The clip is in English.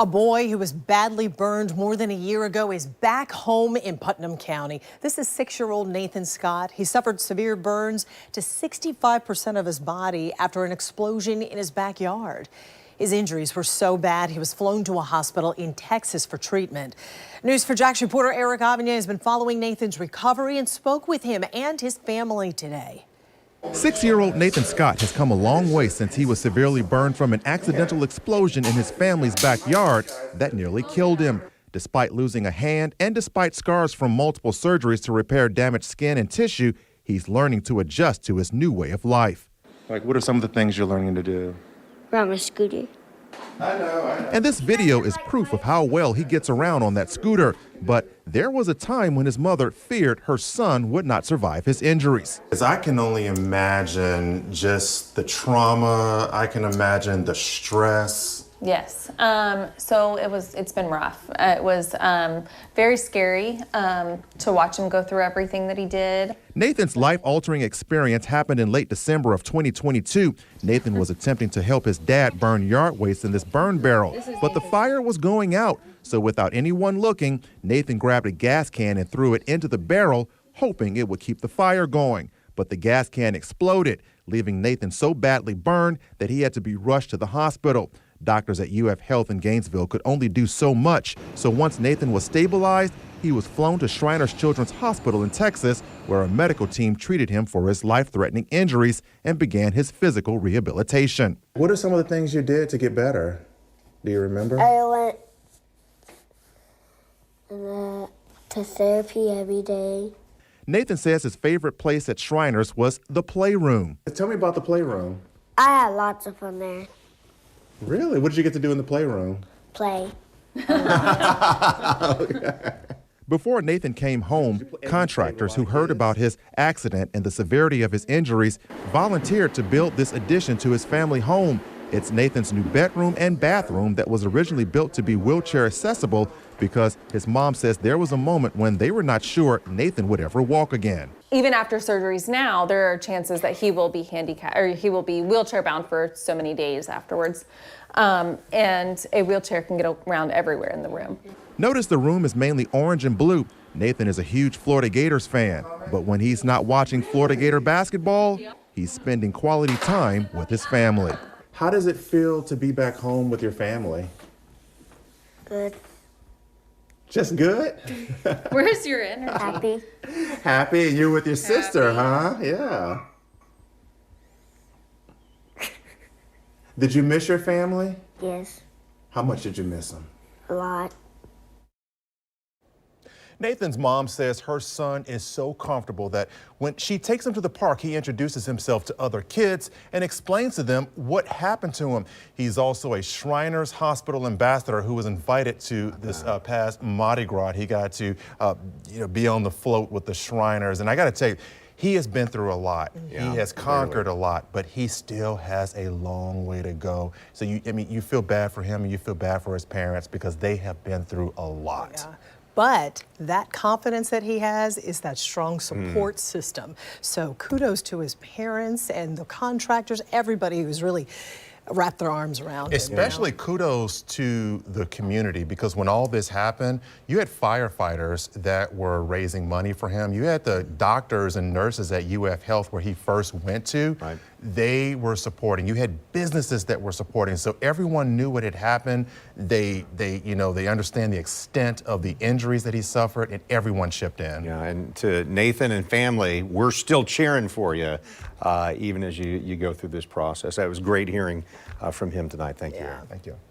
A boy who was badly burned more than a year ago is back home in Putnam County. This is 6-year-old Nathan Scott. He suffered severe burns to 65% of his body after an explosion in his backyard. His injuries were so bad he was flown to a hospital in Texas for treatment. News for Jax reporter Eric Avignon has been following Nathan's recovery and spoke with him and his family today. 6-year-old Nathan Scott has come a long way since he was severely burned from an accidental explosion in his family's backyard that nearly killed him. Despite losing a hand and despite scars from multiple surgeries to repair damaged skin and tissue, he's learning to adjust to his new way of life. Like, what are some of the things you're learning to do? Ride my scooter. I know. And this video is proof of how well he gets around on that scooter. But there was a time when his mother feared her son would not survive his injuries. I can only imagine just the trauma. I can imagine the stress. Yes. So it's been rough. It was very scary to watch him go through everything that he did. Nathan's life-altering experience happened in late December of 2022. Nathan was attempting to help his dad burn yard waste in this burn barrel, but the fire was going out. So without anyone looking, Nathan grabbed a gas can and threw it into the barrel, hoping it would keep the fire going. But the gas can exploded, leaving Nathan so badly burned that he had to be rushed to the hospital. Doctors at UF Health in Gainesville could only do so much. So once Nathan was stabilized, he was flown to Shriners Children's Hospital in Texas, where a medical team treated him for his life-threatening injuries and began his physical rehabilitation. What are some of the things you did to get better? Do you remember? I went to therapy every day. Nathan says his favorite place at Shriners was the playroom. Tell me about the playroom. I had lots of fun there. Really? What did you get to do in the playroom? Play. Before Nathan came home, contractors who heard about his accident and the severity of his injuries volunteered to build this addition to his family home. It's Nathan's new bedroom and bathroom that was originally built to be wheelchair accessible because his mom says there was a moment when they were not sure Nathan would ever walk again. Even after surgeries now, there are chances that he will be handicapped or he will be wheelchair bound for so many days afterwards. And a wheelchair can get around everywhere in the room. Notice the room is mainly orange and blue. Nathan is a huge Florida Gators fan, but when he's not watching Florida Gator basketball, he's spending quality time with his family. How does it feel to be back home with your family? Good. Just good? Where's your energy? Happy. Happy? You're with your sister, huh? Yeah. Did you miss your family? Yes. How much did you miss them? A lot. Nathan's mom says her son is so comfortable that when she takes him to the park, he introduces himself to other kids and explains to them what happened to him. He's also a Shriners Hospital ambassador who was invited to this past Mardi Gras. He got to be on the float with the Shriners. And I got to tell you, he has been through a lot. Yeah, he has conquered a lot, but he still has a long way to go. So you feel bad for him and you feel bad for his parents because they have been through a lot. Yeah. But that confidence that he has is that strong support system. So kudos to his parents and the contractors, everybody who's really wrapped their arms around him. Especially kudos to the community, because when all this happened, you had firefighters that were raising money for him. You had the doctors and nurses at UF Health where he first went to. Right. They were supporting. You had businesses that were supporting. So everyone knew what had happened. They understand the extent of the injuries that he suffered, and everyone chipped in. Yeah, and to Nathan and family, we're still cheering for you, even as you go through this process. That was great hearing from him tonight. Thank you. Thank you.